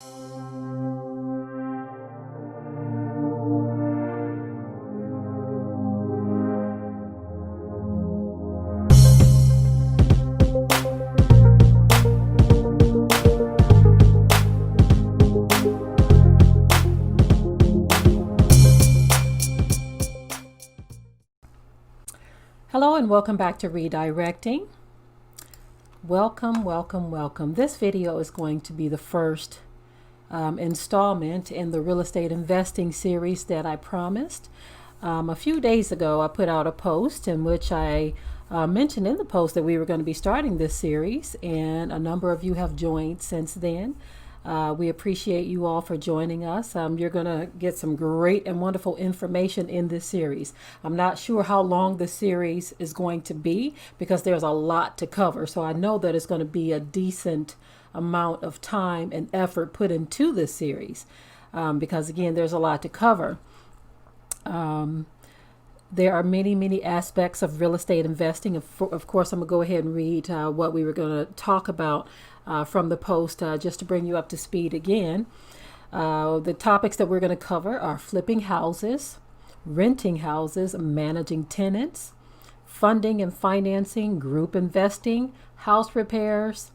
Hello and welcome back to Redirecting. Welcome. This video is going to be the first installment in the real estate investing series that I promised. A few days ago, I put out a post in which I mentioned in the post that we were going to be starting this series, and a number of you have joined since then. We appreciate you all for joining us. You're going to get some great and wonderful information in this series. I'm not sure how long the series is going to be because there's a lot to cover. So I know that it's going to be a decent amount of time and effort put into this series because, again, there's a lot to cover. There are many aspects of real estate investing. Of course, I'm going to go ahead and read what we were going to talk about from the post just to bring you up to speed again. The topics that we're going to cover are flipping houses, renting houses, managing tenants, funding and financing, group investing, house repairs,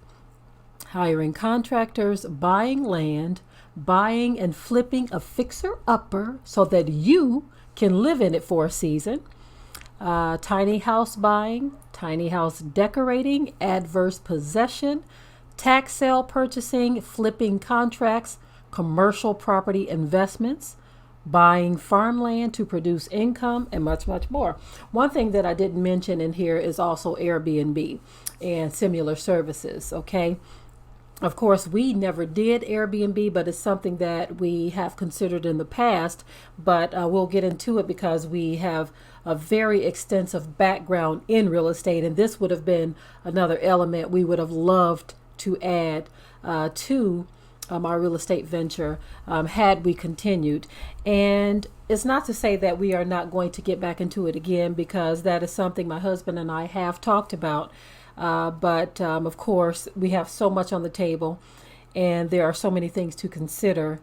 hiring contractors, buying land, buying and flipping a fixer-upper so that you can live in it for a season, tiny house buying, tiny house decorating, adverse possession, tax sale purchasing, flipping contracts, commercial property investments, buying farmland to produce income, and much more. One thing that I didn't mention in here is also Airbnb and similar services, okay? Of course, we never did Airbnb, but it's something that we have considered in the past, but we'll get into it because we have a very extensive background in real estate, and this would have been another element we would have loved to add to our real estate venture had we continued. And it's not to say that we are not going to get back into it again, because that is something my husband and I have talked about. But of course, we have so much on the table, and there are so many things to consider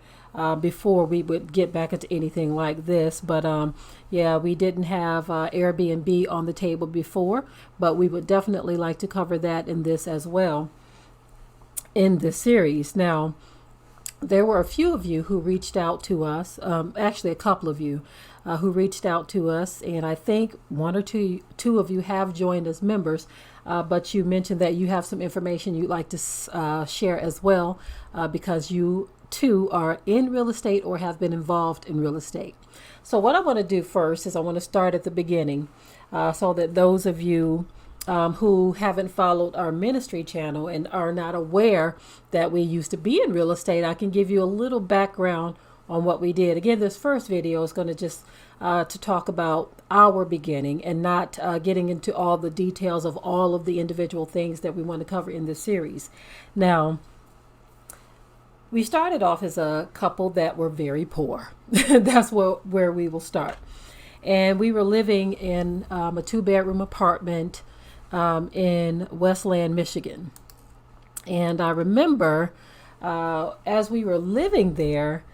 before we would get back into anything like this. But yeah, we didn't have Airbnb on the table before, but we would definitely like to cover that in this as well in this series. Now, there were a few of you who reached out to us, actually a couple of you who reached out to us, and I think one or two of you have joined as members, but you mentioned that you have some information you'd like to share as well, because you too are in real estate or have been involved in real estate. So what I want to do first is I want to start at the beginning, so that those of you who haven't followed our ministry channel and are not aware that we used to be in real estate, I can give you a little background on what we did. Again, this first video is going to just to talk about our beginning and not getting into all the details of all of the individual things that we want to cover in this series. Now, we started off as a couple that were very poor. That's where we will start. And we were living in a 2-bedroom apartment in Westland, Michigan. And I remember as we were living there,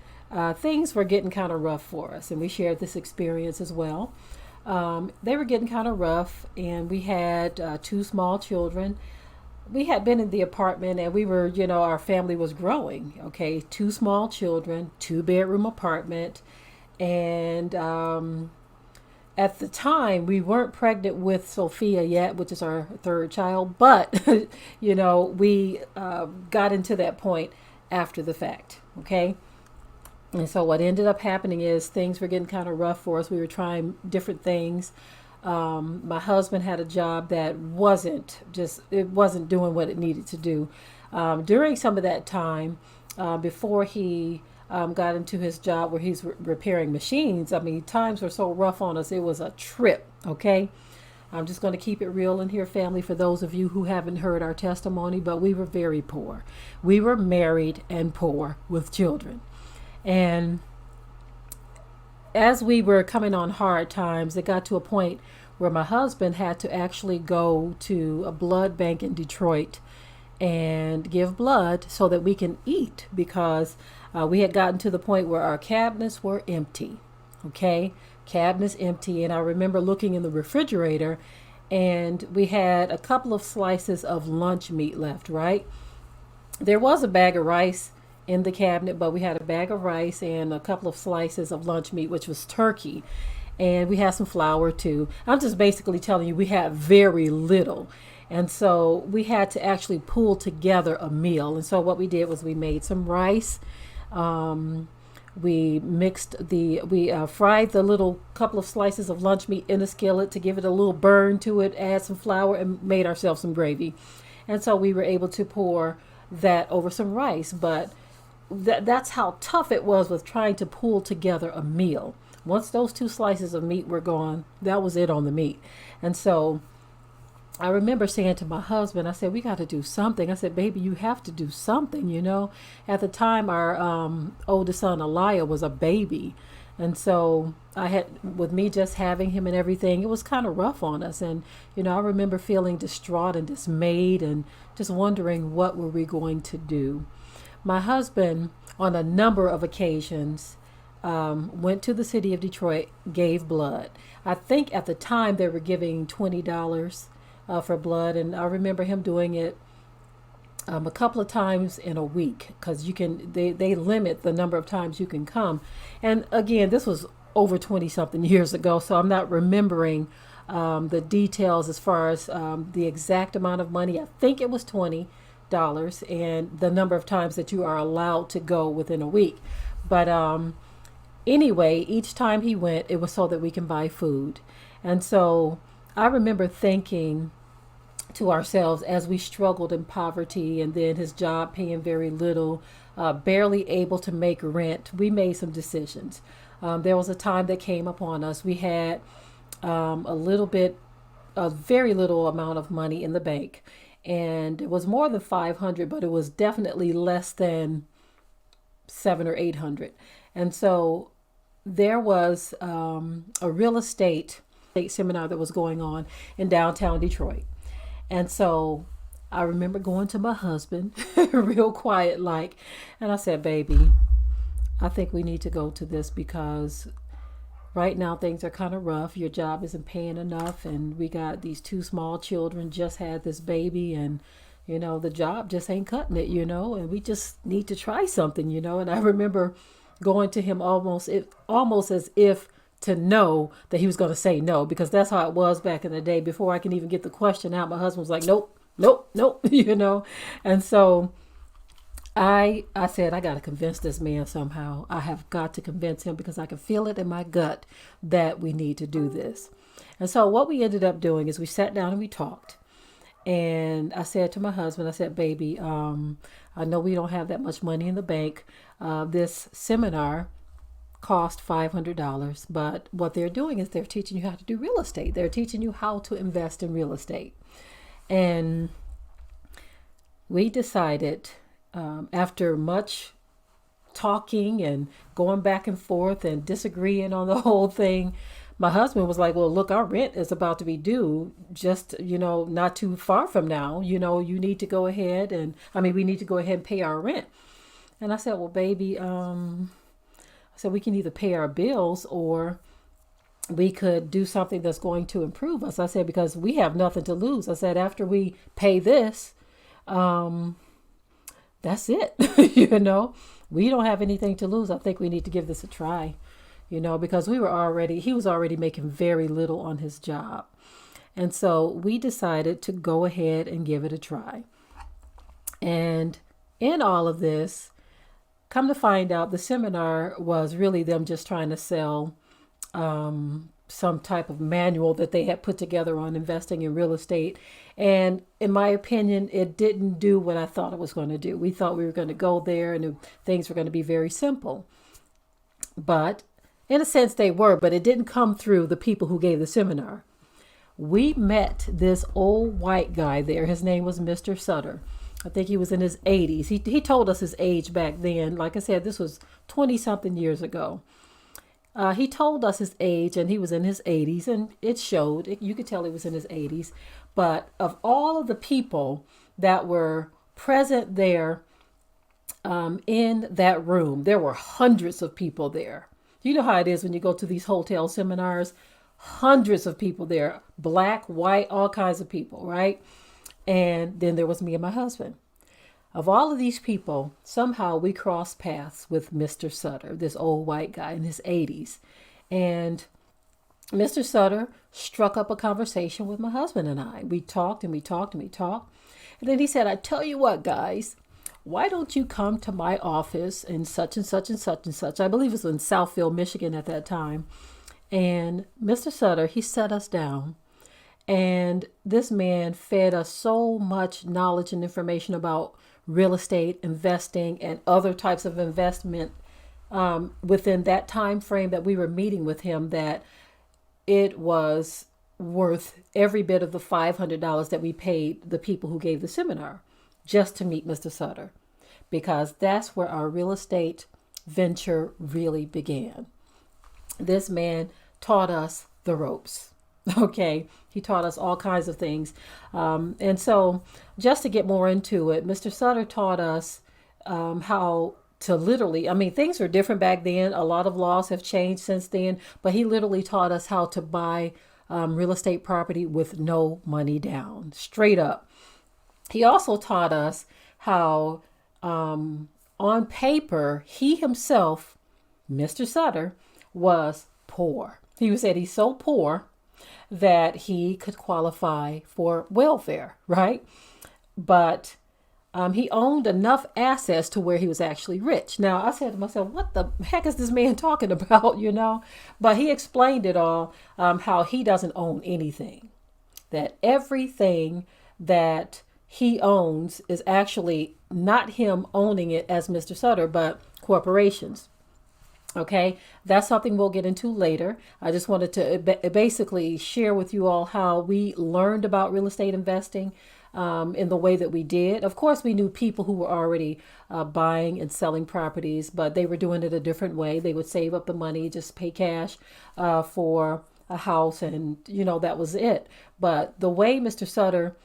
things were getting kind of rough for us, and we shared this experience as well. They were getting kind of rough, and we had 2 small children. We had been in the apartment, and we were, our family was growing, okay? 2 small children, 2-bedroom apartment, and at the time, we weren't pregnant with Sophia yet, which is our 3rd child, but, we got into that point after the fact, okay? And so what ended up happening is things were getting kind of rough for us. We were trying different things. My husband had a job that wasn't doing what it needed to do. During some of that time, before he got into his job where he's repairing machines, times were so rough on us. It was a trip, okay? I'm just going to keep it real in here, family, for those of you who haven't heard our testimony, but we were very poor. We were married and poor with children. And as we were coming on hard times, it got to a point where my husband had to actually go to a blood bank in Detroit and give blood so that we can eat, because we had gotten to the point where our cabinets were empty. Okay, cabinets empty. And I remember looking in the refrigerator, and we had a couple of slices of lunch meat left, right? There was a bag of rice in the cabinet, but we had a bag of rice and a couple of slices of lunch meat, which was turkey. And we had some flour too. I'm just basically telling you, we had very little. And so we had to actually pull together a meal. And so what we did was we made some rice. Um, we fried the little couple of slices of lunch meat in a skillet to give it a little burn to it, add some flour, and made ourselves some gravy. And so we were able to pour that over some rice. But that's how tough it was with trying to pull together a meal. Once those two slices of meat were gone, that was it on the meat. And so I remember saying to my husband, I said, we got to do something. I said, baby, you have to do something, you know. At the time, our oldest son, Elia, was a baby. And so I had, with me just having him and everything, it was kind of rough on us. And, you know, I remember feeling distraught and dismayed and just wondering what were we going to do. My husband, on a number of occasions, went to the city of Detroit, gave blood. I think at the time they were giving $20 for blood, and I remember him doing it a couple of times in a week, because they limit the number of times you can come. And again, this was over 20 something years ago, so I'm not remembering the details as far as the exact amount of money. I think it was $20 and the number of times that you are allowed to go within a week. But anyway, each time he went, it was so that we can buy food. And so I remember thinking to ourselves, as we struggled in poverty, and then his job paying very little, barely able to make rent, we made some decisions. There was a time that came upon us. We had a very little amount of money in the bank, and it was more than 500, but it was definitely less than 700 or 800. And so there was a real estate seminar that was going on in downtown Detroit. And so I remember going to my husband real quiet like, and I said, baby, I think we need to go to this, because right now things are kind of rough. Your job isn't paying enough, and we got these two small children, just had this baby, and you know, the job just ain't cutting it, you know, and we just need to try something, you know. And I remember going to him almost as if to know that he was going to say no, because that's how it was back in the day. Before I can even get the question out, my husband was like, nope, nope, nope, you know. And so I said, I got to convince this man somehow. I have got to convince him, because I can feel it in my gut that we need to do this. And so what we ended up doing is we sat down and we talked. And I said to my husband, I said, baby, I know we don't have that much money in the bank. This seminar cost $500, but what they're doing is they're teaching you how to do real estate. They're teaching you how to invest in real estate. And we decided, after much talking and going back and forth and disagreeing on the whole thing, my husband was like, well, look, our rent is about to be due just, you know, not too far from now. You know, you need to go ahead we need to go ahead and pay our rent. And I said, well, baby, I said, we can either pay our bills or we could do something that's going to improve us. I said, because we have nothing to lose. I said, after we pay this, that's it. You know, we don't have anything to lose. I think we need to give this a try, you know, because he was already making very little on his job. And so we decided to go ahead and give it a try. And in all of this, come to find out, the seminar was really them just trying to sell some type of manual that they had put together on investing in real estate. And in my opinion, it didn't do what I thought it was going to do. We thought we were going to go there and things were going to be very simple. But in a sense they were, but it didn't come through the people who gave the seminar. We met this old white guy there. His name was Mr. Sutter. I think he was in his 80s. He told us his age back then. Like I said, this was 20 something years ago. He told us his age, and he was in his 80s, and it showed. You could tell he was in his 80s. But of all of the people that were present there in that room. There were hundreds of people there. You know how it is when you go to these hotel seminars, hundreds of people there, black, white, all kinds of people, right? And then there was me and my husband. Of all of these people, somehow we crossed paths with Mr. Sutter, this old white guy in his 80s. And Mr. Sutter struck up a conversation with my husband and I. We talked and we talked and we talked. And then he said, I tell you what, guys, why don't you come to my office in such and such and such and such? I believe it was in Southfield, Michigan at that time. And Mr. Sutter, he sat us down. And this man fed us so much knowledge and information about real estate investing and other types of investment within that time frame that we were meeting with him, that it was worth every bit of the $500 that we paid the people who gave the seminar just to meet Mr. Sutter, because that's where our real estate venture really began. This man taught us the ropes. Okay, he taught us all kinds of things. And so just to get more into it, Mr. Sutter taught us how to literally, I mean, things were different back then. A lot of laws have changed since then, but he literally taught us how to buy real estate property with no money down, straight up. He also taught us how on paper, he himself, Mr. Sutter, was poor. He said he's so poor that he could qualify for welfare, right? But he owned enough assets to where he was actually rich. Now, I said to myself, what the heck is this man talking about, you know? But he explained it all, how he doesn't own anything, that everything that he owns is actually not him owning it as Mr. Sutter, but corporations. Okay, that's something we'll get into later. I just wanted to basically share with you all how we learned about real estate investing in the way that we did. Of course, we knew people who were already buying and selling properties, but they were doing it a different way. They would save up the money, just pay cash for a house, and that was it. But the way Mr. Sutter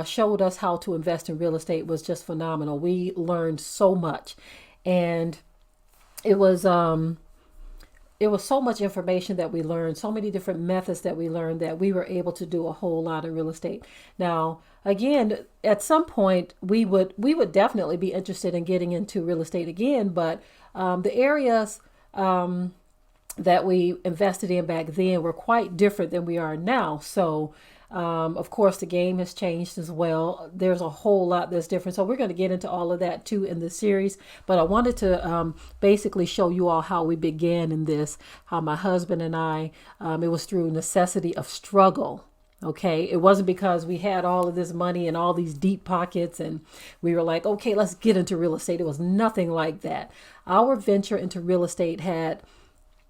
showed us how to invest in real estate was just phenomenal. We learned so much, and it was so much information that we learned, so many different methods that we learned, that we were able to do a whole lot of real estate. Now, again, at some point we would definitely be interested in getting into real estate again, but the areas that we invested in back then were quite different than we are now. So of course, the game has changed as well. There's a whole lot that's different. So we're going to get into all of that too in this series. But I wanted to basically show you all how we began in this, how my husband and I, it was through necessity of struggle. Okay, it wasn't because we had all of this money and all these deep pockets and we were like, okay, let's get into real estate. It was nothing like that. Our venture into real estate had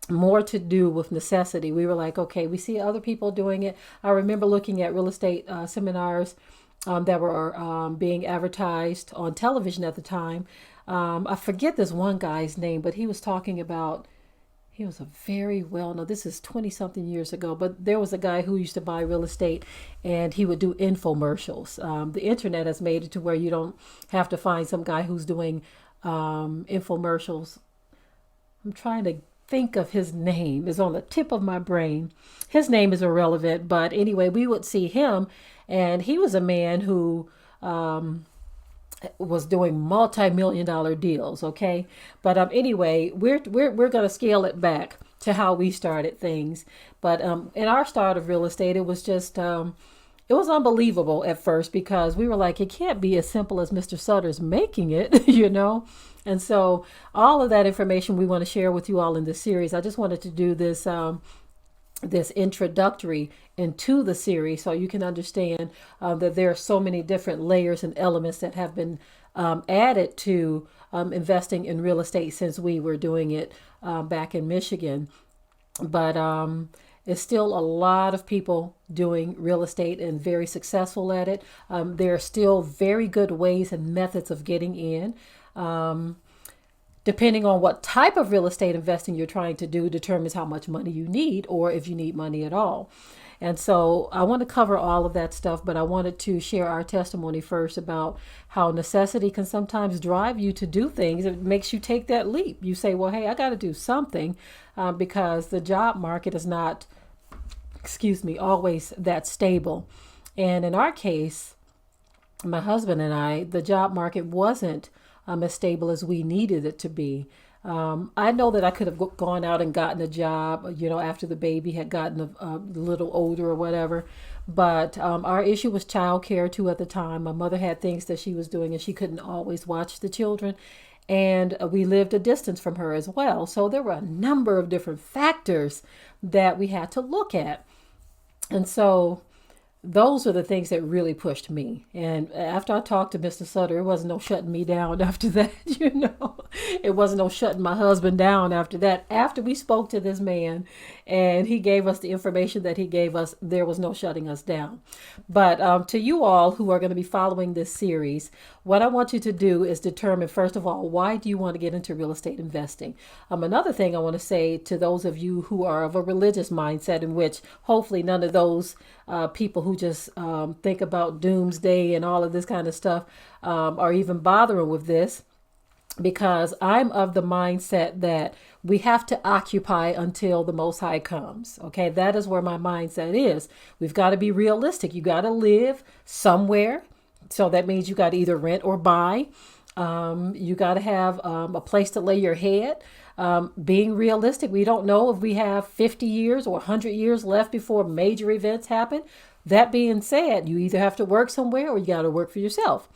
more to do with necessity. We were like, okay, we see other people doing it. I remember looking at real estate seminars that were being advertised on television at the time. I forget this one guy's name, but he was talking about, he was a very well-known, this is 20 something years ago, but there was a guy who used to buy real estate and he would do infomercials. The internet has made it to where you don't have to find some guy who's doing infomercials. I'm trying to think of his name, is on the tip of my brain. His name is irrelevant, but anyway, we would see him, and he was a man who was doing multi-million-dollar deals. Okay, but anyway, we're gonna scale it back to how we started things. But in our start of real estate, it was just it was unbelievable at first, because we were like, it can't be as simple as Mr. Sutter's making it, And so all of that information we want to share with you all in this series. I just wanted to do this this introductory into the series so you can understand that there are so many different layers and elements that have been added to investing in real estate since we were doing it back in Michigan. But it's still a lot of people doing real estate and very successful at it. There are still very good ways and methods of getting in. Depending on what type of real estate investing you're trying to do determines how much money you need, or if you need money at all. And so I want to cover all of that stuff, but I wanted to share our testimony first about how necessity can sometimes drive you to do things. It makes you take that leap. You say, well, hey, I got to do something because the job market is not, always that stable. And in our case, my husband and I, the job market wasn't as stable as we needed it to be. I know that I could have gone out and gotten a job, after the baby had gotten a little older or whatever. But our issue was childcare too at the time. My mother had things that she was doing and she couldn't always watch the children. And we lived a distance from her as well. So there were a number of different factors that we had to look at. And so those are the things that really pushed me. And after I talked to Mr. Sutter, it wasn't no shutting me down after that, It wasn't no shutting my husband down after that. After we spoke to this man and he gave us the information that he gave us, there was no shutting us down. But to you all who are going to be following this series, what I want you to do is determine, first of all, why do you want to get into real estate investing? Another thing I want to say to those of you who are of a religious mindset, in which hopefully none of those people who just think about doomsday and all of this kind of stuff are even bothering with this, because I'm of the mindset that we have to occupy until the Most High comes. Okay, that is where my mindset is. We've got to be realistic. You got to live somewhere. So that means you got to either rent or buy. You got to have a place to lay your head. Being realistic, we don't know if we have 50 years or 100 years left before major events happen. That being said, you either have to work somewhere or you got to work for yourself.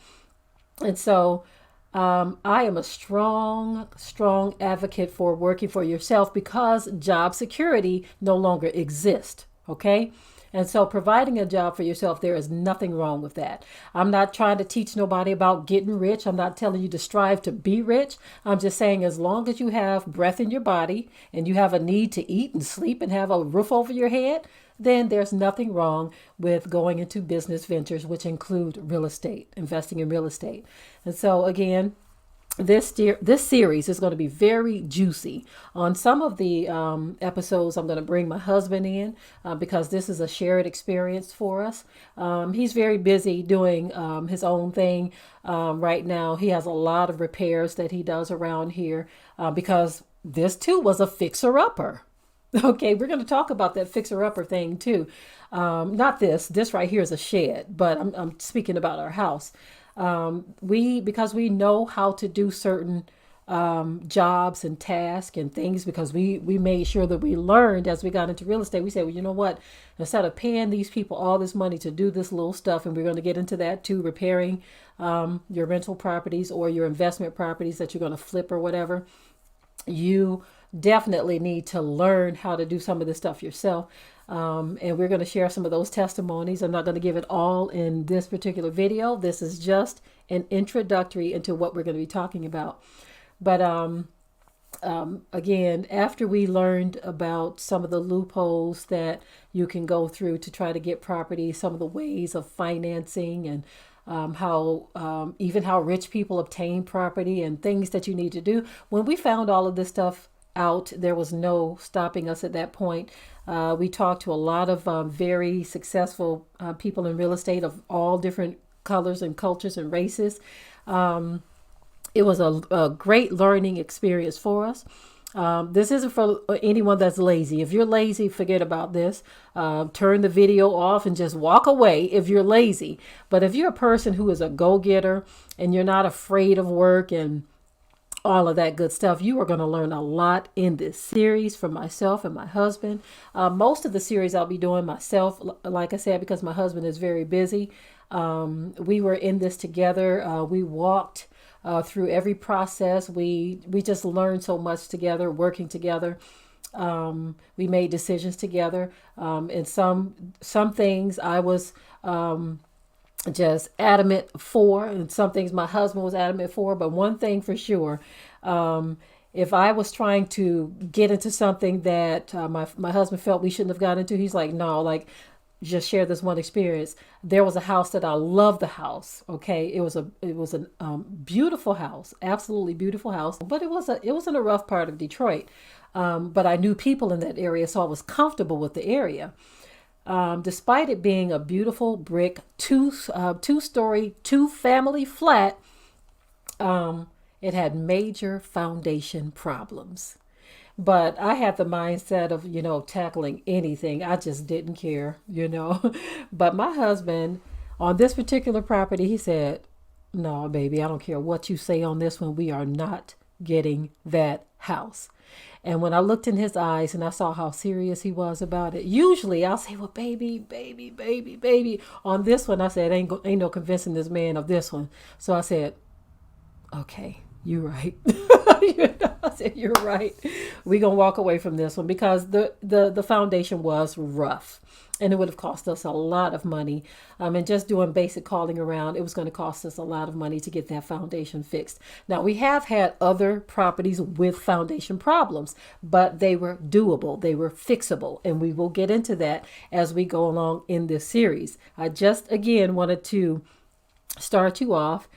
And so I am a strong advocate for working for yourself because job security no longer exists. Okay. And so providing a job for yourself, there is nothing wrong with that. I'm not trying to teach nobody about getting rich. I'm not telling you to strive to be rich. I'm just saying as long as you have breath in your body and you have a need to eat and sleep and have a roof over your head, then there's nothing wrong with going into business ventures, which include real estate, investing in real estate. And so again, this series is going to be very juicy. On some of the episodes, I'm going to bring my husband in because this is a shared experience for us. He's very busy doing his own thing right now. He has a lot of repairs that he does around here because this too was a fixer-upper. Okay, we're going to talk about that fixer-upper thing too. Not this right here is a shed, but I'm speaking about our house. Because we know how to do certain jobs and tasks and things, because we made sure that we learned as we got into real estate. We said, well, you know what, instead of paying these people all this money to do this little stuff, and we're going to get into that too, repairing your rental properties or your investment properties that you're going to flip or whatever, you definitely need to learn how to do some of this stuff yourself. And we're going to share some of those testimonies. I'm not going to give it all in this particular video. This is just an introductory into what we're going to be talking about. But again, after we learned about some of the loopholes that you can go through to try to get property, some of the ways of financing and how rich people obtain property and things that you need to do. When we found all of this stuff out, there was no stopping us at that point. We talked to a lot of very successful people in real estate of all different colors and cultures and races. It was a great learning experience for us. This isn't for anyone that's lazy. If you're lazy, forget about this. Turn the video off and just walk away if you're lazy. But if you're a person who is a go-getter and you're not afraid of work and all of that good stuff, you are going to learn a lot in this series from myself and my husband. Most of the series I'll be doing myself, like I said, because my husband is very busy. We were in this together. We walked through every process. We just learned so much together, working together. We made decisions together. And some things I was just adamant for, and some things my husband was adamant for. But one thing for sure, if I was trying to get into something that my husband felt we shouldn't have got into, he's like, no, like, just share this one experience. There was a house that I loved the house. Okay. It was a beautiful house, absolutely beautiful house, but it was in a rough part of Detroit. But I knew people in that area, so I was comfortable with the area. Despite it being a beautiful brick two-story, two-family flat, it had major foundation problems. But I had the mindset of, tackling anything. I just didn't care. But my husband, on this particular property, he said, no, baby, I don't care what you say on this one. We are not getting that house. And when I looked in his eyes and I saw how serious he was about it, usually I'll say, well, baby, baby, baby, baby. On this one, I said, ain't no convincing this man of this one. So I said, okay, you're right. I said, you're right. We're going to walk away from this one because the foundation was rough and it would have cost us a lot of money. And just doing basic calling around, it was going to cost us a lot of money to get that foundation fixed. Now, we have had other properties with foundation problems, but they were doable. They were fixable. And we will get into that as we go along in this series. I just, again, wanted to start you off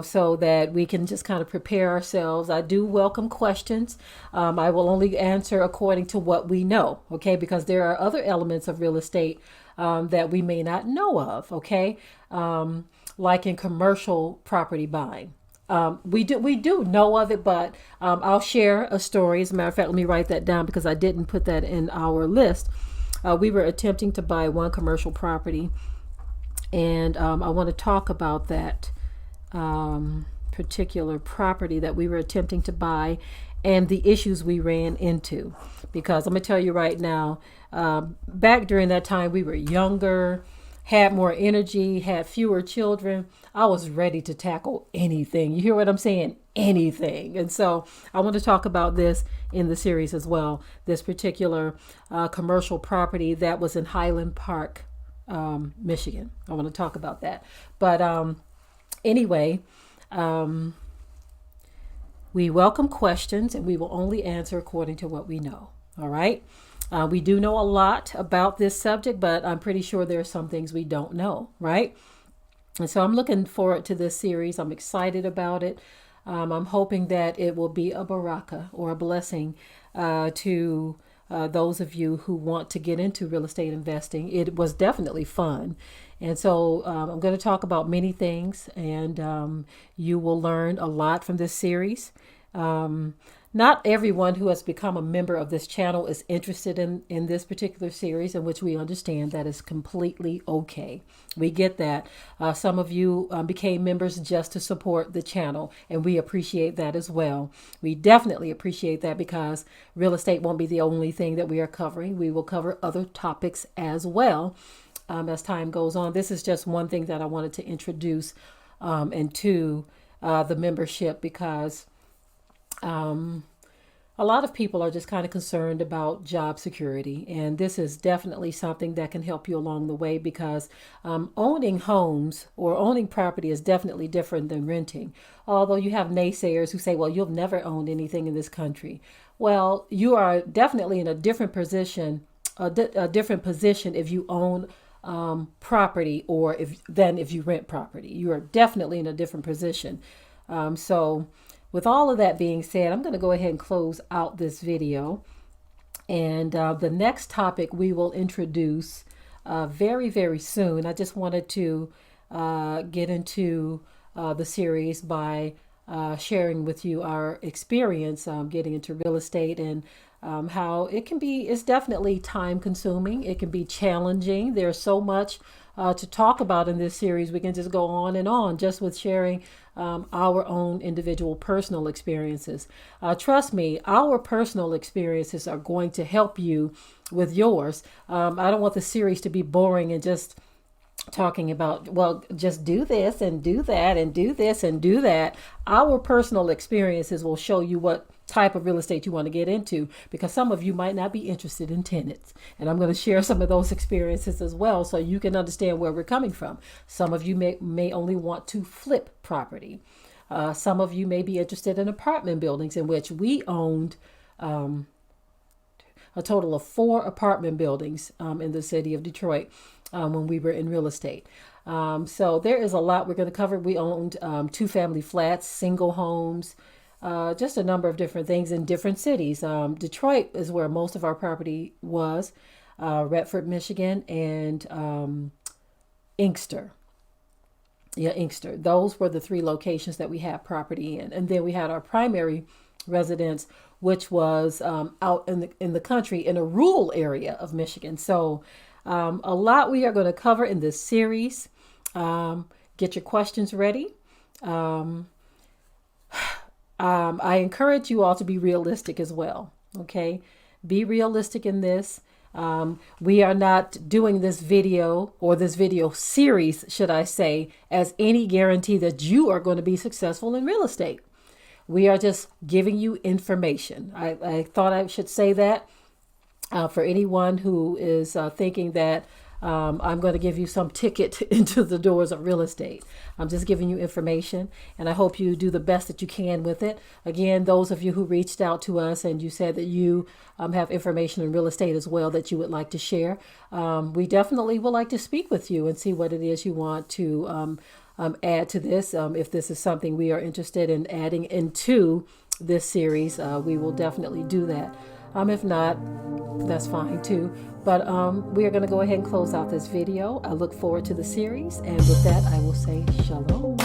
so that we can just kind of prepare ourselves. I do welcome questions. I will only answer according to what we know, okay? Because there are other elements of real estate that we may not know of, okay? Like in commercial property buying. We do know of it, but I'll share a story. As a matter of fact, let me write that down because I didn't put that in our list. We were attempting to buy one commercial property, and I want to talk about that particular property that we were attempting to buy and the issues we ran into. Because I'm going to tell you right now, back during that time, we were younger, had more energy, had fewer children. I was ready to tackle anything. You hear what I'm saying? Anything. And so I want to talk about this in the series as well. This particular commercial property that was in Highland Park, Michigan. I want to talk about that. But anyway, we welcome questions and we will only answer according to what we know. All right. We do know a lot about this subject, but I'm pretty sure there are some things we don't know. Right. And so I'm looking forward to this series. I'm excited about it. I'm hoping that it will be a baraka or a blessing to those of you who want to get into real estate investing. It was definitely fun. And so I'm going to talk about many things, and you will learn a lot from this series. Not everyone who has become a member of this channel is interested in this particular series, in which we understand that is completely okay. We get that. Some of you became members just to support the channel, and we appreciate that as well. We definitely appreciate that because real estate won't be the only thing that we are covering. We will cover other topics as well as time goes on. This is just one thing that I wanted to introduce into the membership because a lot of people are just kind of concerned about job security. And this is definitely something that can help you along the way because owning homes or owning property is definitely different than renting. Although you have naysayers who say, well, you'll never own anything in this country. Well, you are definitely in a different position, a different position if you own property or if you rent property. You are definitely in a different position. So with all of that being said, I'm going to go ahead and close out this video. And the next topic we will introduce very, very soon. I just wanted to get into the series by sharing with you our experience getting into real estate and how it's definitely time consuming. It can be challenging. There's so much to talk about in this series. We can just go on and on just with sharing our own individual personal experiences. Trust me, our personal experiences are going to help you with yours. I don't want the series to be boring and just talking about, well, just do this and do that and do this and do that. Our personal experiences will show you what type of real estate you want to get into because some of you might not be interested in tenants. And I'm going to share some of those experiences as well so you can understand where we're coming from. Some of you may only want to flip property. Some of you may be interested in apartment buildings, in which we owned a total of 4 apartment buildings in the city of Detroit when we were in real estate. So there is a lot we're going to cover. We owned 2 family flats, single homes, just a number of different things in different cities. Detroit is where most of our property was. Redford, Michigan, and Inkster. Yeah, Inkster. Those were the three locations that we had property in. And then we had our primary residence, which was out in the country in a rural area of Michigan. So a lot we are going to cover in this series. Get your questions ready. I encourage you all to be realistic as well. Okay, be realistic in this. We are not doing this video or this video series, should I say, as any guarantee that you are going to be successful in real estate. We are just giving you information. I thought I should say that for anyone who is thinking that I'm going to give you some ticket into the doors of real estate. I'm just giving you information, and I hope you do the best that you can with it. Again, those of you who reached out to us and you said that you have information in real estate as well that you would like to share, we definitely would like to speak with you and see what it is you want to add to this. If this is something we are interested in adding into this series, we will definitely do that. If not, that's fine too. But we are going to go ahead and close out this video. I look forward to the series. And with that, I will say shalom.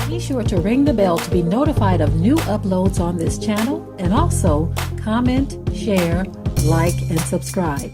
Be sure to ring the bell to be notified of new uploads on this channel. And also comment, share, like, and subscribe.